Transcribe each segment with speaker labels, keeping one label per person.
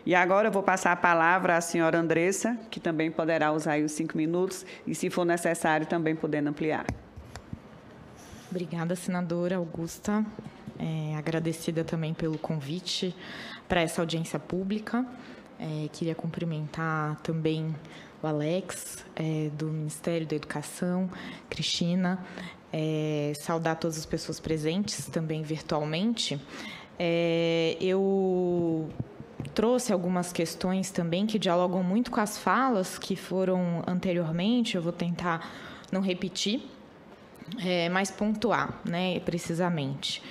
Speaker 1: E agora eu vou passar a palavra à senhora Andressa, que também poderá usar aí os 5 minutos e, se for necessário, também podendo ampliar.
Speaker 2: Obrigada, senadora Augusta. Agradecida também pelo convite para essa audiência pública. Queria cumprimentar também o Alex, do Ministério da Educação, Cristina, saudar todas as pessoas presentes também virtualmente. Eu trouxe algumas questões também que dialogam muito com as falas que foram anteriormente, eu vou tentar não repetir, mas pontuar, né, precisamente.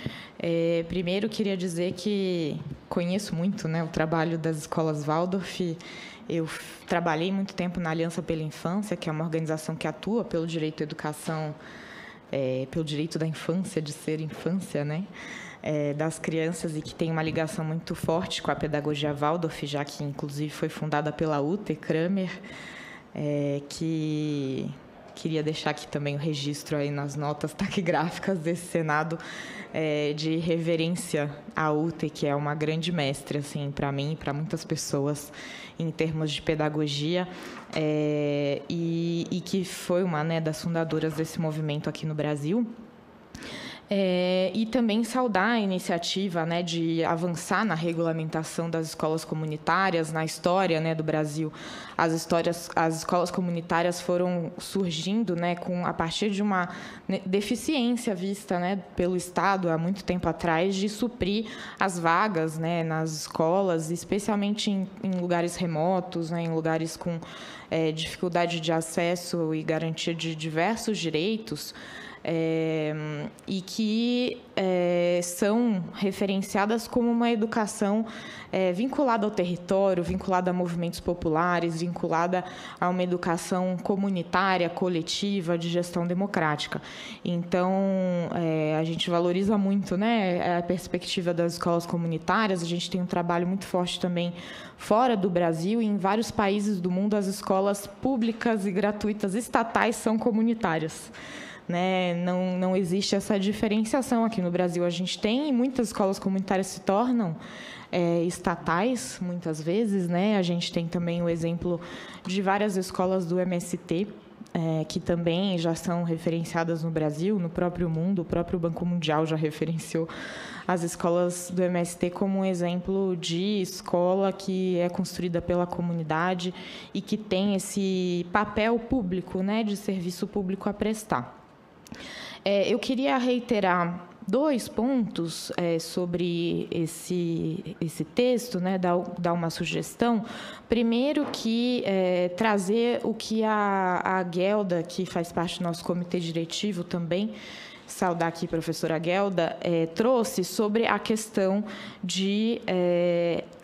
Speaker 2: Primeiro, queria dizer que conheço muito, né, o trabalho das escolas Waldorf. Eu trabalhei muito tempo na Aliança pela Infância, que é uma organização que atua pelo direito à educação, pelo direito da infância, de ser infância, né, das crianças, e que tem uma ligação muito forte com a pedagogia Waldorf, já que, inclusive, foi fundada pela Ute Kramer, que queria deixar aqui também o registro aí nas notas taquigráficas desse Senado, de reverência à Ute, que é uma grande mestre, assim, para mim e para muitas pessoas em termos de pedagogia, e que foi uma, né, das fundadoras desse movimento aqui no Brasil. E também saudar a iniciativa, né, de avançar na regulamentação das escolas comunitárias. Na história, né, do Brasil, as escolas comunitárias foram surgindo, né, a partir de uma deficiência vista, né, pelo Estado há muito tempo atrás, de suprir as vagas, né, nas escolas, especialmente em lugares remotos, né, em lugares com dificuldade de acesso e garantia de diversos direitos. E que são referenciadas como uma educação vinculada ao território, vinculada a movimentos populares, vinculada a uma educação comunitária, coletiva, de gestão democrática. Então, a gente valoriza muito, né, a perspectiva das escolas comunitárias. A gente tem um trabalho muito forte também fora do Brasil, e em vários países do mundo as escolas públicas e gratuitas estatais são comunitárias. Né? Não existe essa diferenciação aqui no Brasil. A gente tem, e muitas escolas comunitárias se tornam estatais, muitas vezes, né? A gente tem também o exemplo de várias escolas do MST, que também já são referenciadas no Brasil, no próprio mundo. O próprio Banco Mundial já referenciou as escolas do MST como um exemplo de escola que é construída pela comunidade e que tem esse papel público, né, de serviço público a prestar. Eu queria reiterar 2 pontos sobre esse texto, né, dar uma sugestão. Primeiro, que trazer o que a Guelda, que faz parte do nosso comitê diretivo também, saudar aqui a professora Guelda, trouxe sobre a questão de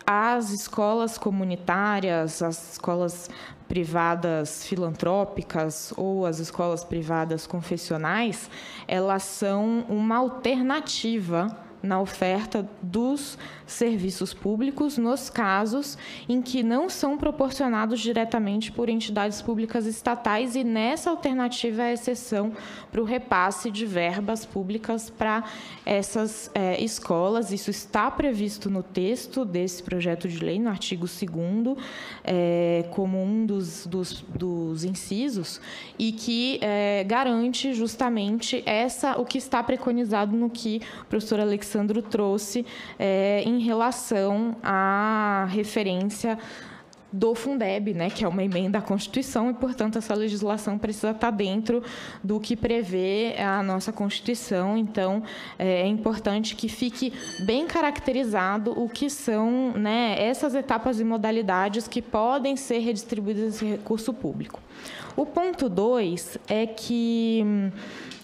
Speaker 2: as escolas comunitárias, as escolas privadas filantrópicas ou as escolas privadas confessionais, elas são uma alternativa na oferta dos serviços públicos nos casos em que não são proporcionados diretamente por entidades públicas estatais, e nessa alternativa é exceção para o repasse de verbas públicas para essas escolas. Isso está previsto no texto desse projeto de lei, no artigo 2º, como um dos incisos, e que garante justamente o que está preconizado no que o professor Alexandro trouxe em relação à referência do Fundeb, né, que é uma emenda à Constituição, e, portanto, essa legislação precisa estar dentro do que prevê a nossa Constituição. Então, é importante que fique bem caracterizado o que são, né, essas etapas e modalidades que podem ser redistribuídas desse recurso público. O ponto 2 é que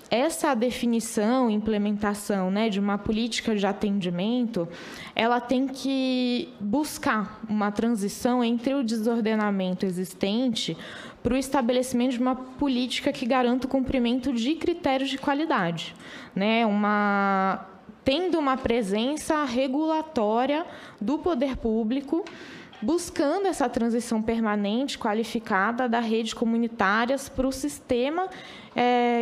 Speaker 2: essa definição e implementação, né, de uma política de atendimento, ela tem que buscar uma transição entre o desordenamento existente para o estabelecimento de uma política que garanta o cumprimento de critérios de qualidade, né, tendo uma presença regulatória do poder público, buscando essa transição permanente, qualificada, da rede comunitárias para o sistema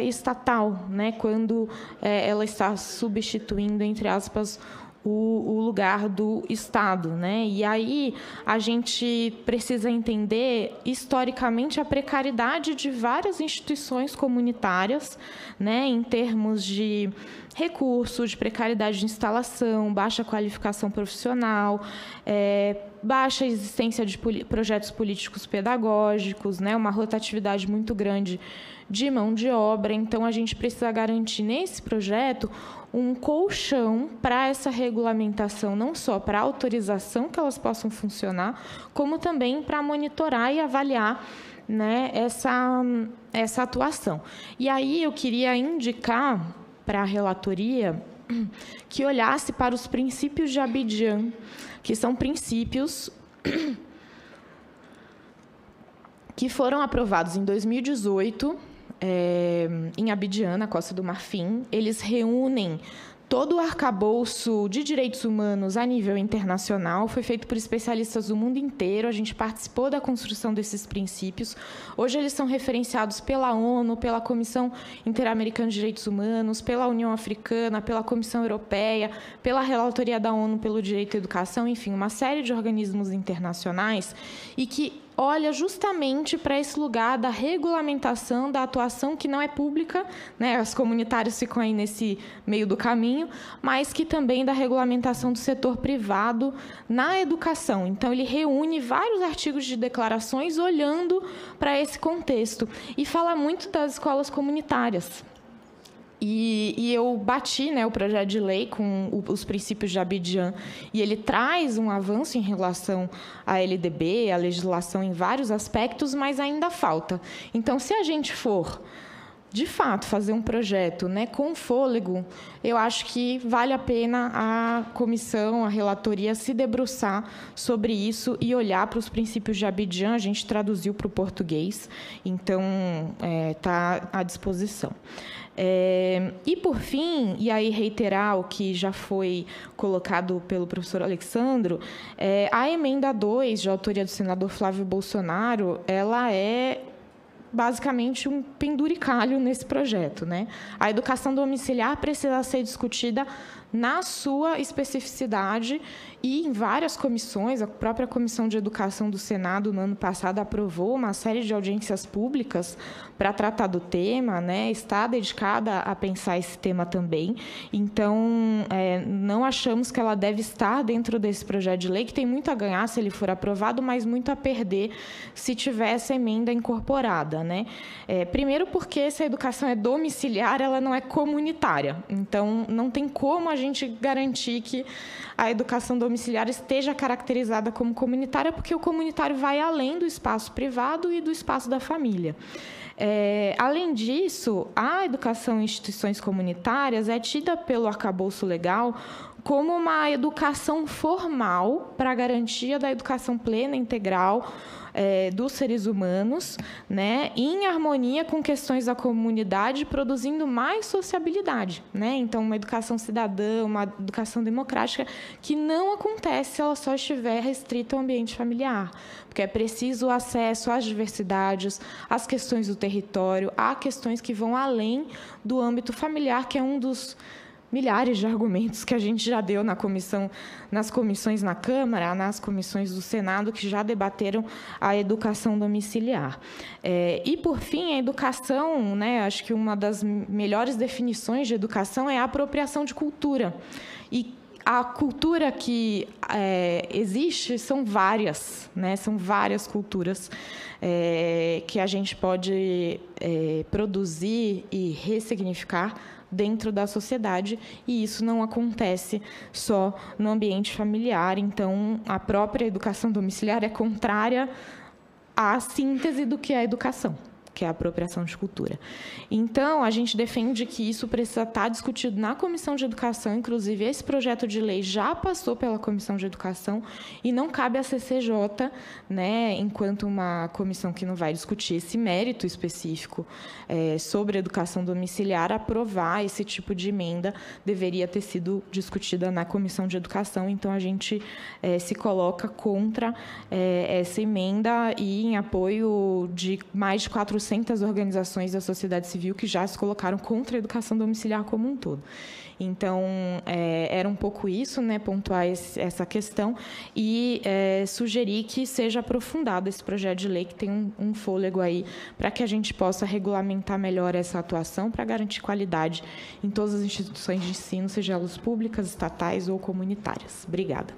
Speaker 2: estatal, né, quando ela está substituindo, entre aspas, o lugar do Estado, né? E aí a gente precisa entender historicamente a precariedade de várias instituições comunitárias, né? Em termos de recursos, de precariedade de instalação, baixa qualificação profissional, baixa existência de projetos políticos pedagógicos, né? Uma rotatividade muito grande de mão de obra. Então, a gente precisa garantir nesse projeto um colchão para essa regulamentação, não só para a autorização que elas possam funcionar, como também para monitorar e avaliar, né, essa atuação. E aí eu queria indicar para a relatoria que olhasse para os princípios de Abidjan, que são princípios que foram aprovados em 2018, em Abidjan, na Costa do Marfim. Eles reúnem todo o arcabouço de direitos humanos a nível internacional, foi feito por especialistas do mundo inteiro, a gente participou da construção desses princípios. Hoje eles são referenciados pela ONU, pela Comissão Interamericana de Direitos Humanos, pela União Africana, pela Comissão Europeia, pela Relatoria da ONU pelo Direito à Educação, enfim, uma série de organismos internacionais, e que olha justamente para esse lugar da regulamentação da atuação que não é pública, né? As comunitárias ficam aí nesse meio do caminho, mas que também da regulamentação do setor privado na educação. Então, ele reúne vários artigos de declarações olhando para esse contexto e fala muito das escolas comunitárias. E eu bati, né, o projeto de lei com os princípios de Abidjan, e ele traz um avanço em relação à LDB, à legislação em vários aspectos, mas ainda falta. Então, se a gente for, de fato, fazer um projeto, né, com fôlego, eu acho que vale a pena a comissão, a relatoria, se debruçar sobre isso e olhar para os princípios de Abidjan. A gente traduziu para o português, então está à disposição. E, por fim, e aí reiterar o que já foi colocado pelo professor Alexandro, a emenda 2, de autoria do senador Flávio Bolsonaro, ela é basicamente um penduricalho nesse projeto, né? A educação domiciliar precisa ser discutida na sua especificidade e em várias comissões. A própria Comissão de Educação do Senado, no ano passado, aprovou uma série de audiências públicas para tratar do tema, né? Está dedicada a pensar esse tema também. Então, não achamos que ela deve estar dentro desse projeto de lei, que tem muito a ganhar se ele for aprovado, mas muito a perder se tiver essa emenda incorporada, né? Primeiro porque essa educação é domiciliar, ela não é comunitária. Então, não tem como a gente garantir que a educação domiciliar esteja caracterizada como comunitária, porque o comunitário vai além do espaço privado e do espaço da família. Além disso, a educação em instituições comunitárias é tida pelo arcabouço legal como uma educação formal para a garantia da educação plena, integral, dos seres humanos, né, em harmonia com questões da comunidade, produzindo mais sociabilidade, né? Então, uma educação cidadã, uma educação democrática que não acontece se ela só estiver restrita ao ambiente familiar, porque é preciso o acesso às diversidades, às questões do território, a questões que vão além do âmbito familiar, que é um dos milhares de argumentos que a gente já deu nas comissões na Câmara, nas comissões do Senado, que já debateram a educação domiciliar. E, por fim, a educação, né, acho que uma das melhores definições de educação é a apropriação de cultura. E a cultura que existe são várias, né? São várias culturas que a gente pode produzir e ressignificar dentro da sociedade, e isso não acontece só no ambiente familiar. Então, a própria educação domiciliar é contrária à síntese do que é a educação, que é a apropriação de cultura. Então, a gente defende que isso precisa estar discutido na Comissão de Educação. Inclusive, esse projeto de lei já passou pela Comissão de Educação e não cabe à CCJ, né, enquanto uma comissão que não vai discutir esse mérito específico sobre a educação domiciliar, aprovar esse tipo de emenda. Deveria ter sido discutida na Comissão de Educação. Então, a gente se coloca contra essa emenda e em apoio de mais de 400 trocentas organizações da sociedade civil que já se colocaram contra a educação domiciliar como um todo. Então, era um pouco isso, né, pontuar essa questão e sugerir que seja aprofundado esse projeto de lei, que tem um fôlego aí para que a gente possa regulamentar melhor essa atuação para garantir qualidade em todas as instituições de ensino, seja elas públicas, estatais ou comunitárias. Obrigada.